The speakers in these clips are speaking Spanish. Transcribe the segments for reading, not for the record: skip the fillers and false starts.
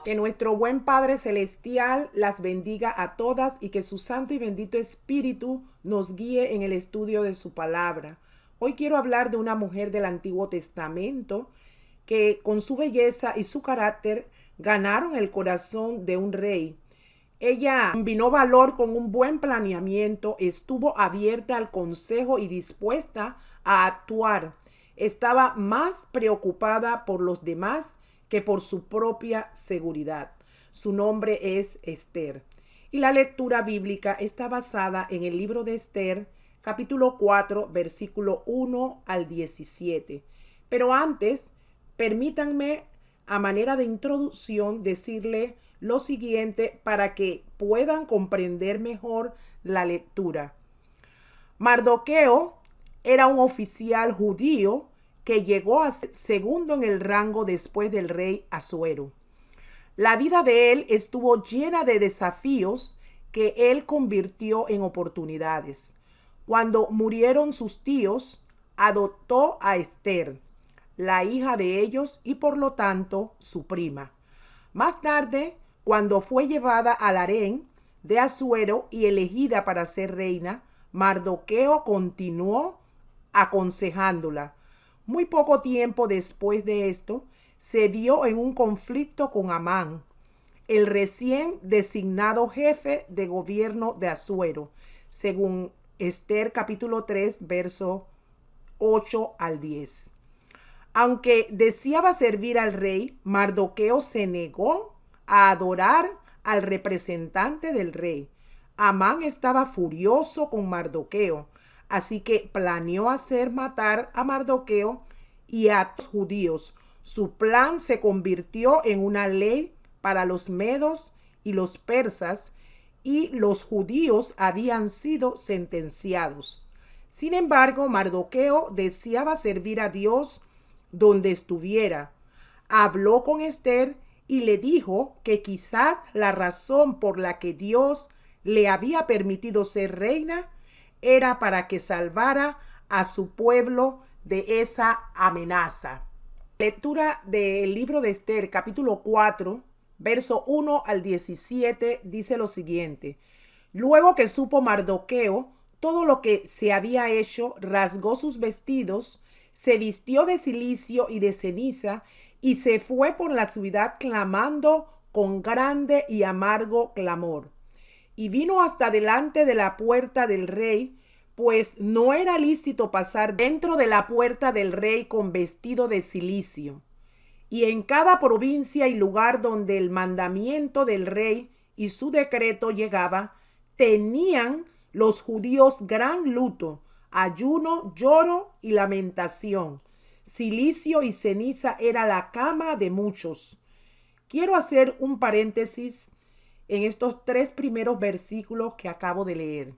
Que nuestro buen Padre Celestial las bendiga a todas y que su santo y bendito Espíritu nos guíe en el estudio de su palabra. Hoy quiero hablar de una mujer del Antiguo Testamento que con su belleza y su carácter ganaron el corazón de un rey. Ella combinó valor con un buen planeamiento, estuvo abierta al consejo y dispuesta a actuar. Estaba más preocupada por los demás que por su propia seguridad. Su nombre es Esther. Y la lectura bíblica está basada en el libro de Esther, capítulo 4, versículo 1 al 17. Pero antes, permítanme, a manera de introducción, decirle lo siguiente para que puedan comprender mejor la lectura. Mardoqueo era un oficial judío que llegó a ser segundo en el rango después del rey Asuero. La vida de él estuvo llena de desafíos que él convirtió en oportunidades. Cuando murieron sus tíos, adoptó a Esther, la hija de ellos y por lo tanto su prima. Más tarde, cuando fue llevada al harén de Asuero y elegida para ser reina, Mardoqueo continuó aconsejándola. Muy poco tiempo después de esto, se vio en un conflicto con Amán, el recién designado jefe de gobierno de Asuero, según Esther capítulo 3, verso 8 al 10. Aunque deseaba servir al rey, Mardoqueo se negó a adorar al representante del rey. Amán estaba furioso con Mardoqueo, así que planeó hacer matar a Mardoqueo y a los judíos. Su plan se convirtió en una ley para los medos y los persas, y los judíos habían sido sentenciados. Sin embargo, Mardoqueo deseaba servir a Dios donde estuviera. Habló con Esther y le dijo que quizá la razón por la que Dios le había permitido ser reina era para que salvara a su pueblo de esa amenaza. Lectura del libro de Esther, capítulo 4, verso 1 al 17, dice lo siguiente. Luego que supo Mardoqueo todo lo que se había hecho, rasgó sus vestidos, se vistió de cilicio y de ceniza y se fue por la ciudad clamando con grande y amargo clamor. Y vino hasta delante de la puerta del rey, pues no era lícito pasar dentro de la puerta del rey con vestido de cilicio. Y en cada provincia y lugar donde el mandamiento del rey y su decreto llegaba, tenían los judíos gran luto, ayuno, lloro y lamentación. Cilicio y ceniza era la cama de muchos. Quiero hacer un paréntesis en estos 3 primeros versículos que acabo de leer.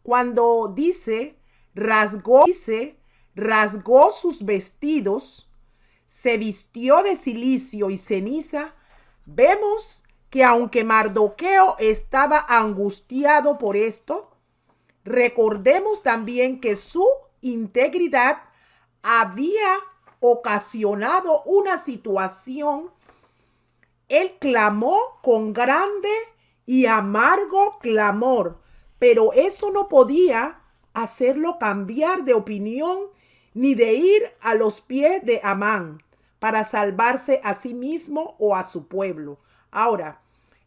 Cuando rasgó sus vestidos, se vistió de cilicio y ceniza, vemos que aunque Mardoqueo estaba angustiado por esto, recordemos también que su integridad había ocasionado una situación. Él clamó con grande y amargo clamor, pero eso no podía hacerlo cambiar de opinión ni de ir a los pies de Amán para salvarse a sí mismo o a su pueblo. Ahora,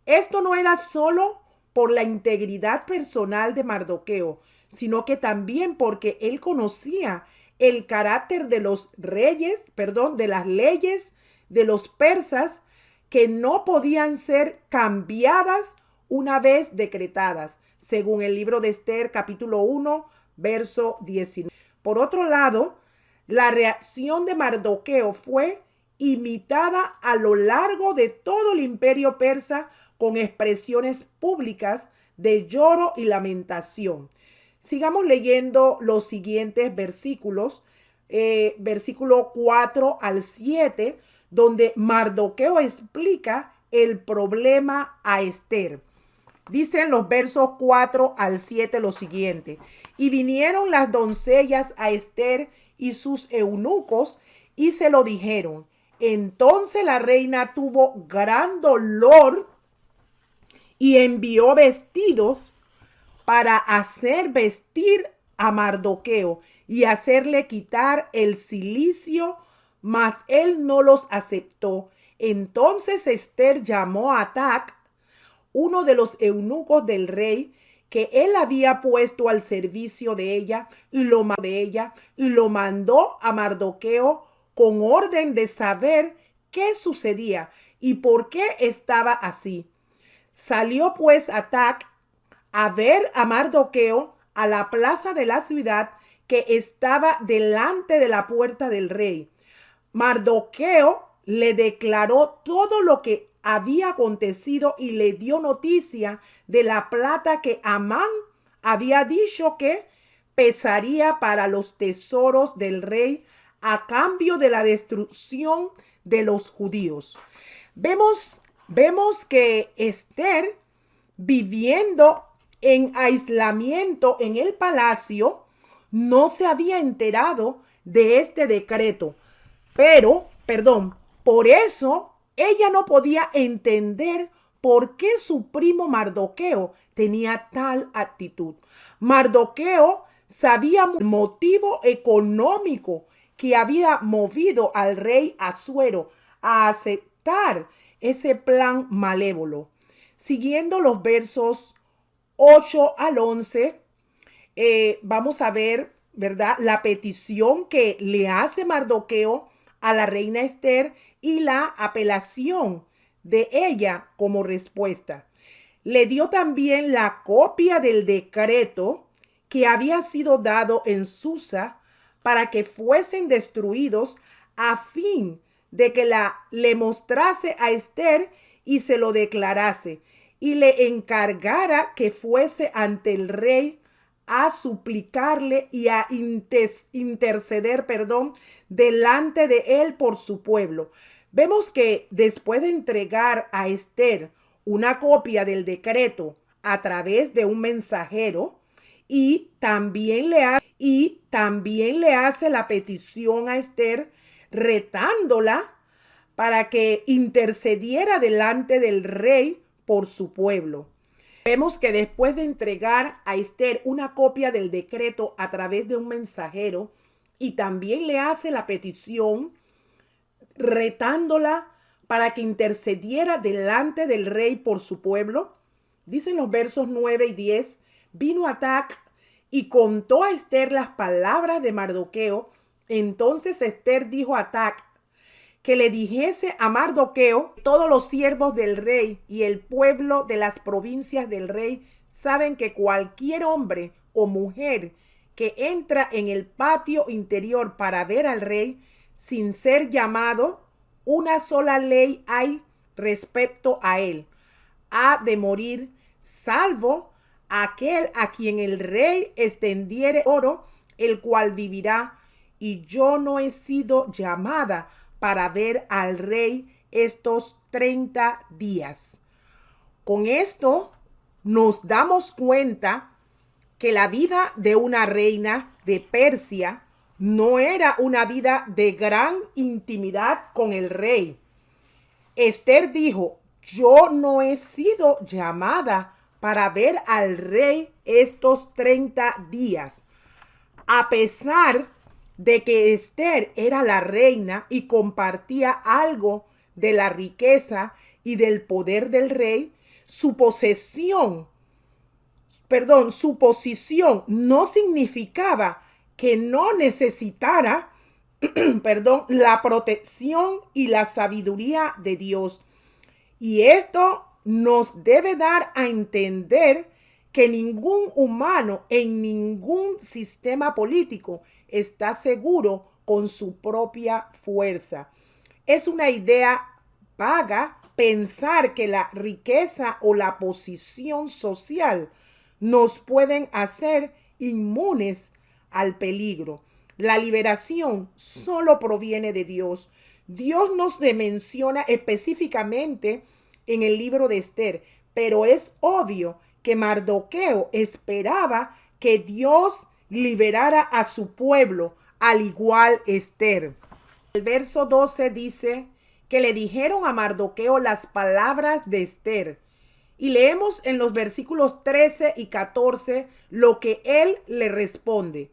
esto no era solo por la integridad personal de Mardoqueo, sino que también porque él conocía el carácter de los de las leyes de los persas, que no podían ser cambiadas una vez decretadas, según el libro de Esther, capítulo 1, verso 19. Por otro lado, la reacción de Mardoqueo fue imitada a lo largo de todo el imperio persa con expresiones públicas de lloro y lamentación. Sigamos leyendo los siguientes versículos, versículo 4 al 7, donde Mardoqueo explica el problema a Esther. Dicen los versos 4 al 7 lo siguiente. Y vinieron las doncellas a Esther y sus eunucos y se lo dijeron. Entonces la reina tuvo gran dolor y envió vestidos para hacer vestir a Mardoqueo y hacerle quitar el cilicio, mas él no los aceptó. Entonces Esther llamó a Atac, uno de los eunucos del rey, que él había puesto al servicio de ella, y lo mandó a Mardoqueo con orden de saber qué sucedía y por qué estaba así. Salió pues Atac a ver a Mardoqueo a la plaza de la ciudad que estaba delante de la puerta del rey. Mardoqueo le declaró todo lo que había acontecido y le dio noticia de la plata que Amán había dicho que pesaría para los tesoros del rey a cambio de la destrucción de los judíos. Vemos que Esther, viviendo en aislamiento en el palacio, no se había enterado de este decreto. Por eso ella no podía entender por qué su primo Mardoqueo tenía tal actitud. Mardoqueo sabía el motivo económico que había movido al rey Asuero a aceptar ese plan malévolo. Siguiendo los versos 8 al 11, vamos a ver, ¿verdad?, la petición que le hace Mardoqueo a la reina Esther y la apelación de ella como respuesta. Le dio también la copia del decreto que había sido dado en Susa para que fuesen destruidos, a fin de que le mostrase a Esther y se lo declarase, y le encargara que fuese ante el rey a suplicarle y a interceder, delante de él por su pueblo. Vemos que después de entregar a Esther una copia del decreto a través de un mensajero, y también le hace la petición a Esther retándola para que intercediera delante del rey por su pueblo. Vemos que después de entregar a Esther una copia del decreto a través de un mensajero, y también le hace la petición retándola para que intercediera delante del rey por su pueblo, dicen los versos 9 y 10, vino Atac y contó a Esther las palabras de Mardoqueo. Entonces Esther dijo a Atac que le dijese a Mardoqueo: todos los siervos del rey y el pueblo de las provincias del rey saben que cualquier hombre o mujer que entra en el patio interior para ver al rey sin ser llamado, una sola ley hay respecto a él: ha de morir, salvo aquel a quien el rey extendiere oro, el cual vivirá. Y yo no he sido llamada para ver al rey estos 30 días. Con esto nos damos cuenta que la vida de una reina de Persia no era una vida de gran intimidad con el rey. Esther dijo: yo no he sido llamada para ver al rey estos 30 días. A pesar de que Esther era la reina y compartía algo de la riqueza y del poder del rey, su posición no significaba que no necesitara la protección y la sabiduría de Dios. Y esto nos debe dar a entender que ningún humano en ningún sistema político está seguro con su propia fuerza. Es una idea vaga pensar que la riqueza o la posición social nos pueden hacer inmunes al peligro. La liberación solo proviene de Dios. Dios nos menciona específicamente en el libro de Esther, pero es obvio que Mardoqueo esperaba que Dios liberara a su pueblo, al igual Esther. El verso 12 dice que le dijeron a Mardoqueo las palabras de Esther. Y leemos en los versículos 13 y 14 lo que él le responde.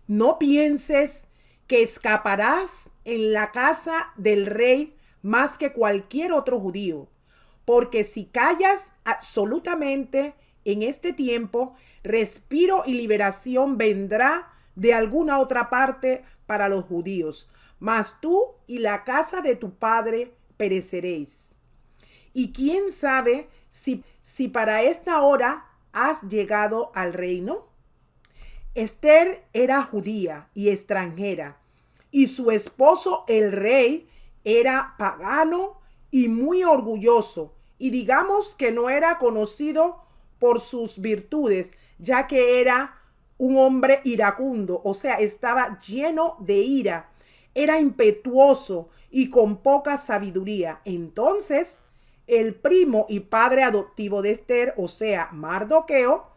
No pienses que escaparás en la casa del rey más que cualquier otro judío, porque si callas absolutamente en este tiempo, respiro y liberación vendrá de alguna otra parte para los judíos, mas tú y la casa de tu padre pereceréis. Y quién sabe si para esta hora has llegado al reino. Esther era judía y extranjera, y su esposo el rey era pagano y muy orgulloso, y digamos que no era conocido por sus virtudes, ya que era un hombre iracundo, o sea, estaba lleno de ira, era impetuoso y con poca sabiduría. Entonces, el primo y padre adoptivo de Esther, o sea, Mardoqueo,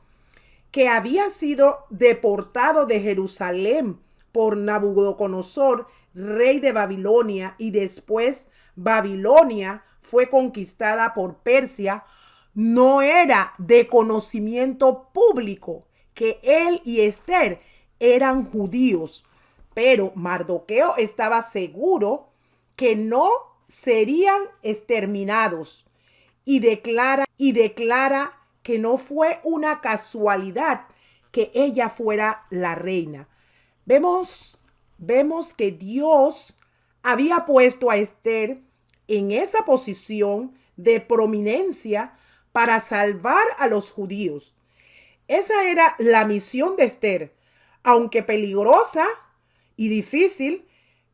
que había sido deportado de Jerusalén por Nabucodonosor, rey de Babilonia, y después Babilonia fue conquistada por Persia, no era de conocimiento público que él y Esther eran judíos, pero Mardoqueo estaba seguro que no serían exterminados y declara que no fue una casualidad que ella fuera la reina. Vemos que Dios había puesto a Esther en esa posición de prominencia para salvar a los judíos. Esa era la misión de Esther, aunque peligrosa y difícil,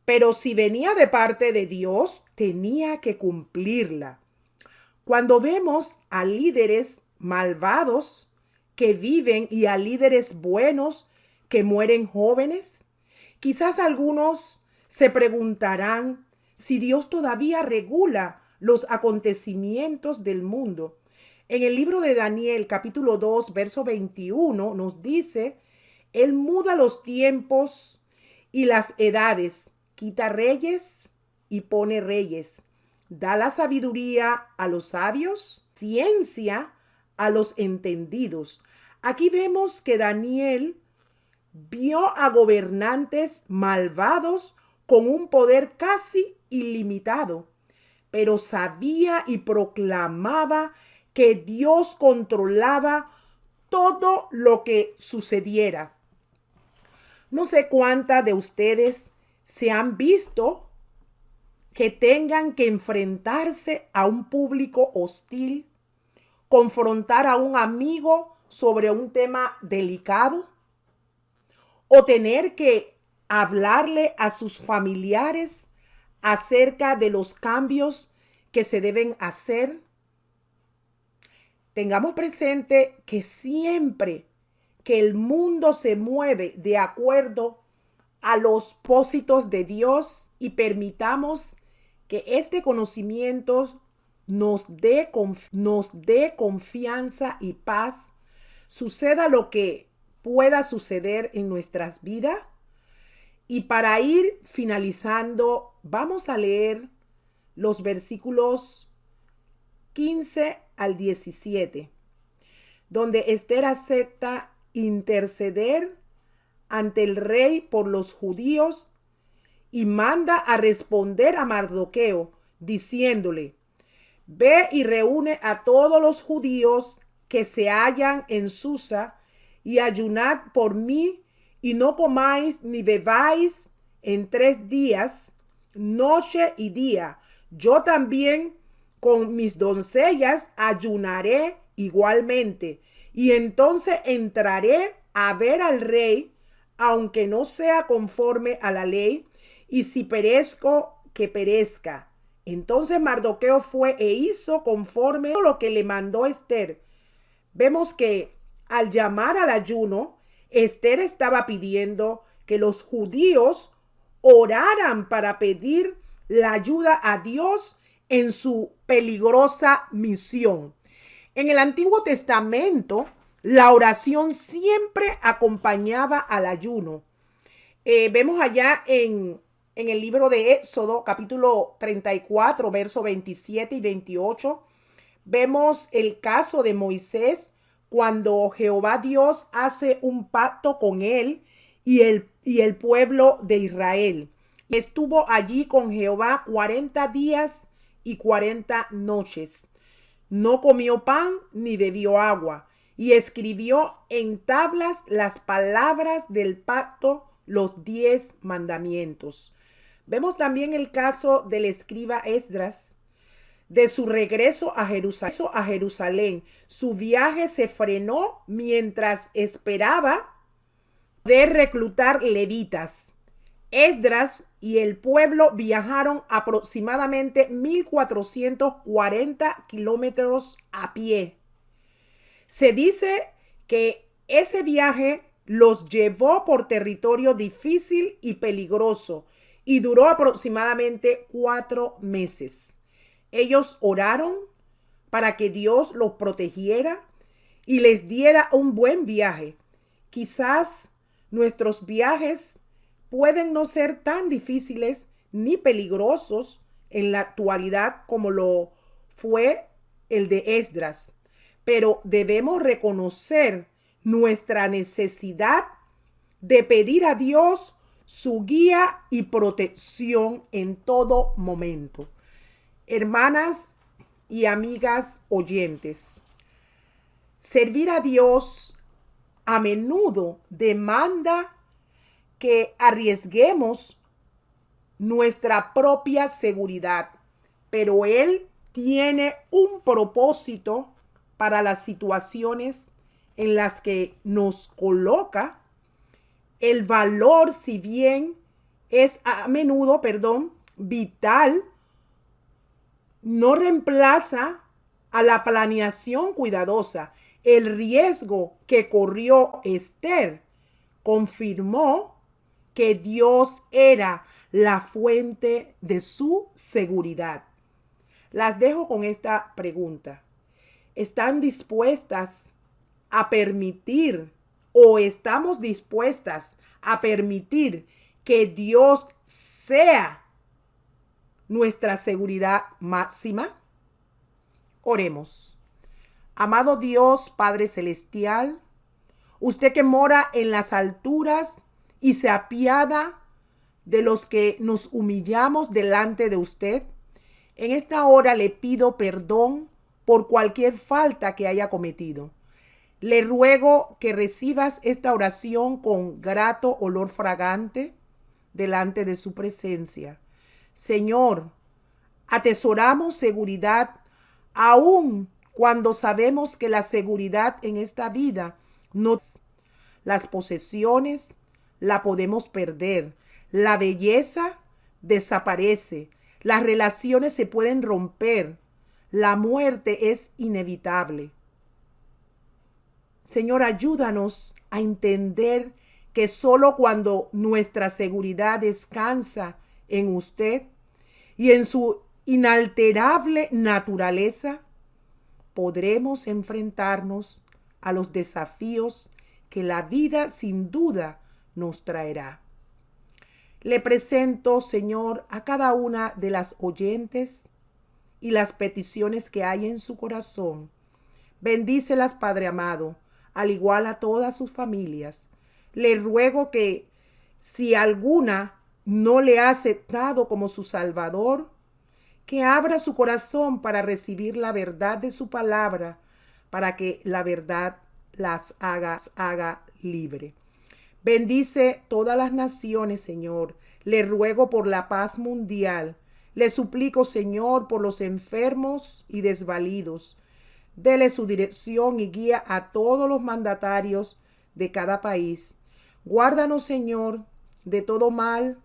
pero si venía de parte de Dios, tenía que cumplirla. Cuando vemos a líderes malvados que viven y a líderes buenos que mueren jóvenes, quizás algunos se preguntarán si Dios todavía regula los acontecimientos del mundo. En el libro de Daniel, capítulo 2, verso 21, nos dice: Él muda los tiempos y las edades, quita reyes y pone reyes, da la sabiduría a los sabios, ciencia a los entendidos. Aquí vemos que Daniel vio a gobernantes malvados con un poder casi ilimitado, pero sabía y proclamaba que Dios controlaba todo lo que sucediera. No sé cuántas de ustedes se han visto que tengan que enfrentarse a un público hostil, confrontar a un amigo sobre un tema delicado, o tener que hablarle a sus familiares acerca de los cambios que se deben hacer. Tengamos presente que siempre que el mundo se mueve de acuerdo a los propósitos de Dios, y permitamos que este conocimiento nos dé confianza y paz, suceda lo que pueda suceder en nuestras vidas. Y para ir finalizando, vamos a leer los versículos 15 al 17, donde Esther acepta interceder ante el rey por los judíos y manda a responder a Mardoqueo diciéndole: Ve y reúne a todos los judíos que se hallan en Susa y ayunad por mí, y no comáis ni bebáis en 3 días, noche y día. Yo también con mis doncellas ayunaré igualmente, y entonces entraré a ver al rey, aunque no sea conforme a la ley, y si perezco, que perezca. Entonces Mardoqueo fue e hizo conforme a lo que le mandó Esther. Vemos que al llamar al ayuno, Esther estaba pidiendo que los judíos oraran para pedir la ayuda a Dios en su peligrosa misión. En el Antiguo Testamento, la oración siempre acompañaba al ayuno. Vemos allá en en el libro de Éxodo, capítulo 34, versos 27 y 28, vemos el caso de Moisés cuando Jehová Dios hace un pacto con él y el pueblo de Israel. Estuvo allí con Jehová 40 días y 40 noches. No comió pan ni bebió agua, y escribió en tablas las palabras del pacto, los 10 mandamientos. Vemos también el caso del escriba Esdras, de su regreso a Jerusalén. Su viaje se frenó mientras esperaba de reclutar levitas. Esdras y el pueblo viajaron aproximadamente 1440 kilómetros a pie. Se dice que ese viaje los llevó por territorio difícil y peligroso y duró aproximadamente 4 meses. Ellos oraron para que Dios los protegiera y les diera un buen viaje. Quizás nuestros viajes pueden no ser tan difíciles ni peligrosos en la actualidad como lo fue el de Esdras, pero debemos reconocer nuestra necesidad de pedir a Dios su guía y protección en todo momento. Hermanas y amigas oyentes, servir a Dios a menudo demanda que arriesguemos nuestra propia seguridad, pero Él tiene un propósito para las situaciones en las que nos coloca. El valor, si bien es a menudo, vital, no reemplaza a la planeación cuidadosa. El riesgo que corrió Esther confirmó que Dios era la fuente de su seguridad. Las dejo con esta pregunta. ¿Están dispuestas a permitir o estamos dispuestas a permitir que Dios sea nuestra seguridad máxima? Oremos. Amado Dios, Padre Celestial, usted que mora en las alturas y se apiada de los que nos humillamos delante de usted, en esta hora le pido perdón por cualquier falta que haya cometido. Le ruego que recibas esta oración con grato olor fragante delante de su presencia. Señor, atesoramos seguridad aun cuando sabemos que la seguridad en esta vida no. Las posesiones la podemos perder, la belleza desaparece, las relaciones se pueden romper, la muerte es inevitable. Señor, ayúdanos a entender que solo cuando nuestra seguridad descansa en usted y en su inalterable naturaleza, podremos enfrentarnos a los desafíos que la vida sin duda nos traerá. Le presento, Señor, a cada una de las oyentes y las peticiones que hay en su corazón. Bendícelas, Padre amado, al igual a todas sus familias. Le ruego que si alguna no le ha aceptado como su Salvador, que abra su corazón para recibir la verdad de su palabra, para que la verdad las haga libre. Bendice todas las naciones, Señor. Le ruego por la paz mundial. Le suplico, Señor, por los enfermos y desvalidos. Dele su dirección y guía a todos los mandatarios de cada país. Guárdanos, Señor, de todo mal.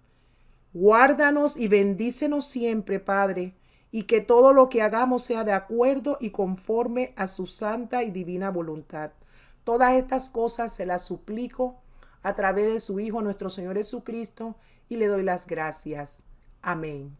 Guárdanos y bendícenos siempre, Padre, y que todo lo que hagamos sea de acuerdo y conforme a su santa y divina voluntad. Todas estas cosas se las suplico a través de su Hijo, nuestro Señor Jesucristo, y le doy las gracias. Amén.